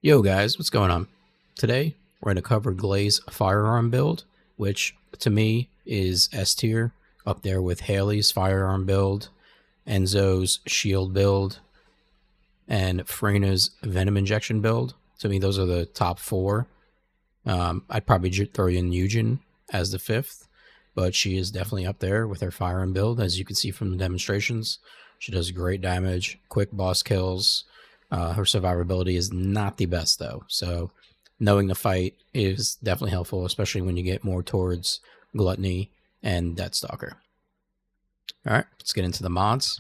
Yo guys, what's going on? Today we're going to cover Gley's firearm build, which to me is S tier, up there with Haley's firearm build, Enzo's shield build, and Frena's venom injection build. To me, those are the top four. I'd probably throw in Eugen as the fifth, but she is definitely up there with her firearm build. As you can see from the demonstrations, she does great damage, quick boss kills. Her survivability is not the best though, so knowing the fight is definitely helpful, especially when you get more towards Gluttony and Stalker. Alright, let's get into the mods.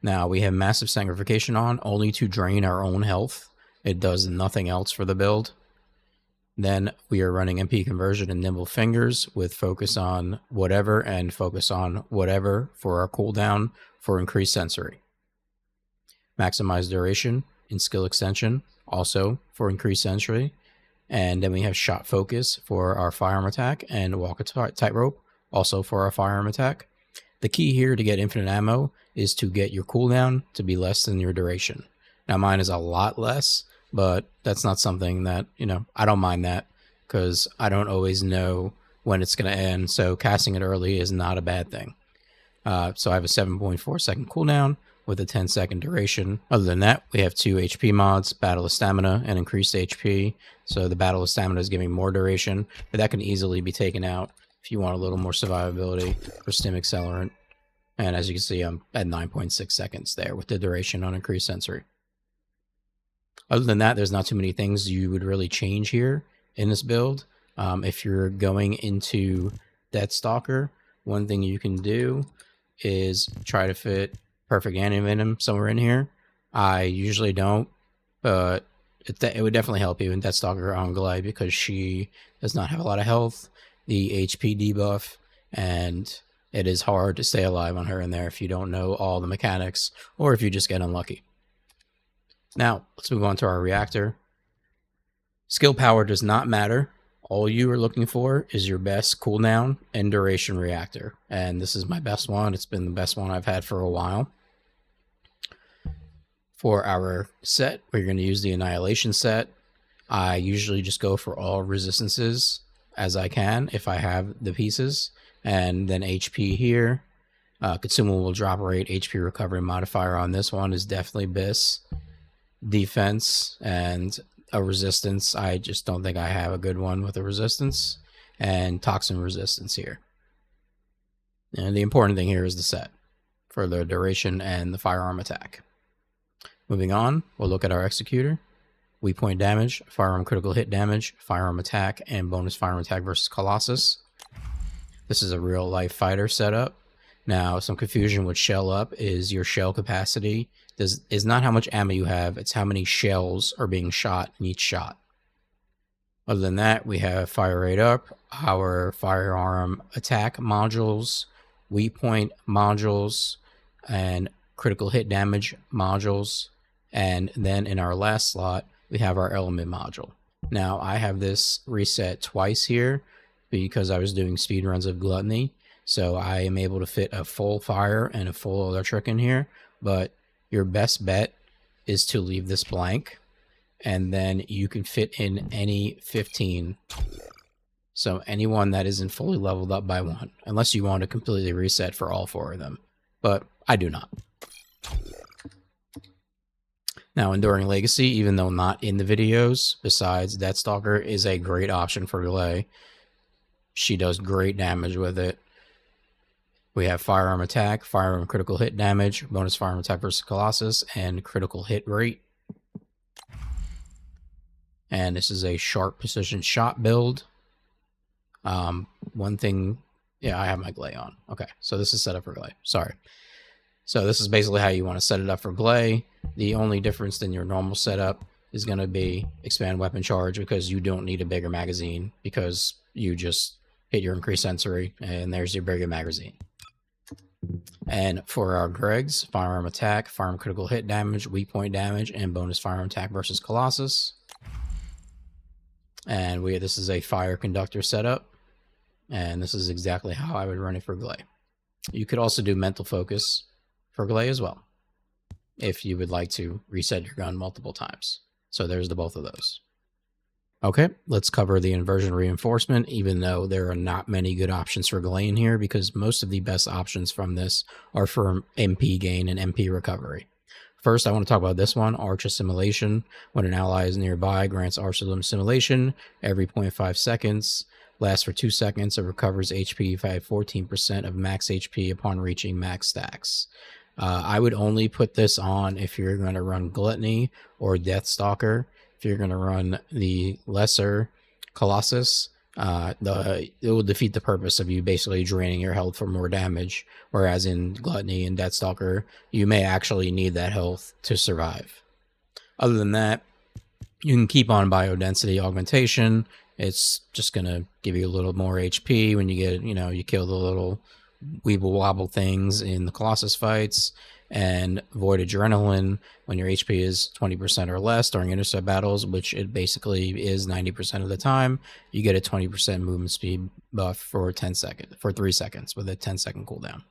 Now we have Massive Sanctification on, only to drain our own health. It does nothing else for the build. Then we are running MP Conversion and Nimble Fingers with Focus on Whatever and Focus on Whatever for our cooldown for increased sensory. Maximize Duration in Skill Extension, also for increased sensory. And then we have Shot Focus for our firearm attack and Walk a Tightrope, also for our firearm attack. The key here to get infinite ammo is to get your cooldown to be less than your duration. Now mine is a lot less, but that's not something that, I don't mind that because I don't always know when it's going to end. So casting it early is not a bad thing. So I have a 7.4 second cooldown with a 10-second duration. Other than that, we have two HP mods, Battle of Stamina and Increased HP. So the Battle of Stamina is giving more duration, but that can easily be taken out if you want a little more survivability for Stim Accelerant. And as you can see, I'm at 9.6 seconds there with the duration on Increased Sensory. Other than that, there's not too many things you would really change here in this build. If you're going into Stalker, one thing you can do is try to fit Perfect Anti-Venom somewhere in here. I usually don't, but it would definitely help you in Stalker on Gley because she does not have a lot of health, the HP debuff, and it is hard to stay alive on her in there if you don't know all the mechanics or if you just get unlucky. Now, let's move on to our reactor. Skill power does not matter. All you are looking for is your best cooldown and duration reactor. And this is my best one. It's been the best one I've had for a while. For our set, we're going to use the Annihilation Set. I usually just go for all resistances as I can if I have the pieces. And then HP here. Consumable drop rate, HP recovery modifier on this one is definitely BIS. Defense and a resistance. I just don't think I have a good one with a resistance. And toxin resistance here. And the important thing here is the set for the duration and the firearm attack. Moving on, we'll look at our Executor. Weak point damage, firearm critical hit damage, firearm attack, and bonus firearm attack versus Colossus. This is a real life fighter setup. Now, some confusion with shell up is your shell capacity is not how much ammo you have, it's how many shells are being shot in each shot. Other than that, we have fire rate up, our firearm attack modules, weak point modules, and critical hit damage modules. And then in our last slot, we have our element module. Now, I have this reset twice here because I was doing speed runs of Gluttony. So I am able to fit a full fire and a full electric in here. But your best bet is to leave this blank. And then you can fit in any 15. So anyone that isn't fully leveled up by one. Unless you want to completely reset for all four of them. But I do not. Now, Enduring Legacy, even though not in the videos, besides Stalker, is a great option for Gley. She does great damage with it. We have firearm attack, firearm critical hit damage, bonus firearm attack versus Colossus, and critical hit rate. And this is a sharp precision shot build. One thing, yeah, I have my Gley on. Okay, so this is set up for Gley. Sorry. So this is basically how you want to set it up for Gley. The only difference than your normal setup is going to be expand weapon charge because you don't need a bigger magazine because you just hit your increased sensory and there's your bigger magazine. And for our Gregs, firearm attack, firearm critical hit damage, weak point damage, and bonus firearm attack versus Colossus. And this is a fire conductor setup. And this is exactly how I would run it for Gley. You could also do mental focus for Gley as well, if you would like to reset your gun multiple times. So there's the both of those. Okay, let's cover the Inversion Reinforcement, even though there are not many good options for Gley in here, because most of the best options from this are for MP gain and MP recovery. First, I want to talk about this one, Arch Assimilation. When an ally is nearby, grants Arch Assimilation every 0.5 seconds. Lasts for 2 seconds. It recovers HP by 14% of max HP upon reaching max stacks. I would only put this on if you're going to run Gluttony or Stalker. If you're going to run the lesser Colossus, it will defeat the purpose of you basically draining your health for more damage. Whereas in Gluttony and Stalker, you may actually need that health to survive. Other than that, you can keep on biodensity augmentation. It's just going to give you a little more HP when you get, you kill the little weeble wobble things in the Colossus fights, and Void Adrenaline when your HP is 20% or less during intercept battles, which it basically is 90% of the time. You get a 20% movement speed buff for 3 seconds with a 10-second cooldown.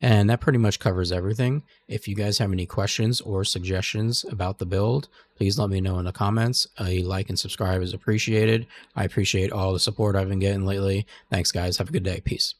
And that pretty much covers everything. If you guys have any questions or suggestions about the build, please let me know in the comments. A like and subscribe is appreciated. I appreciate all the support I've been getting lately. Thanks, guys. Have a good day. Peace.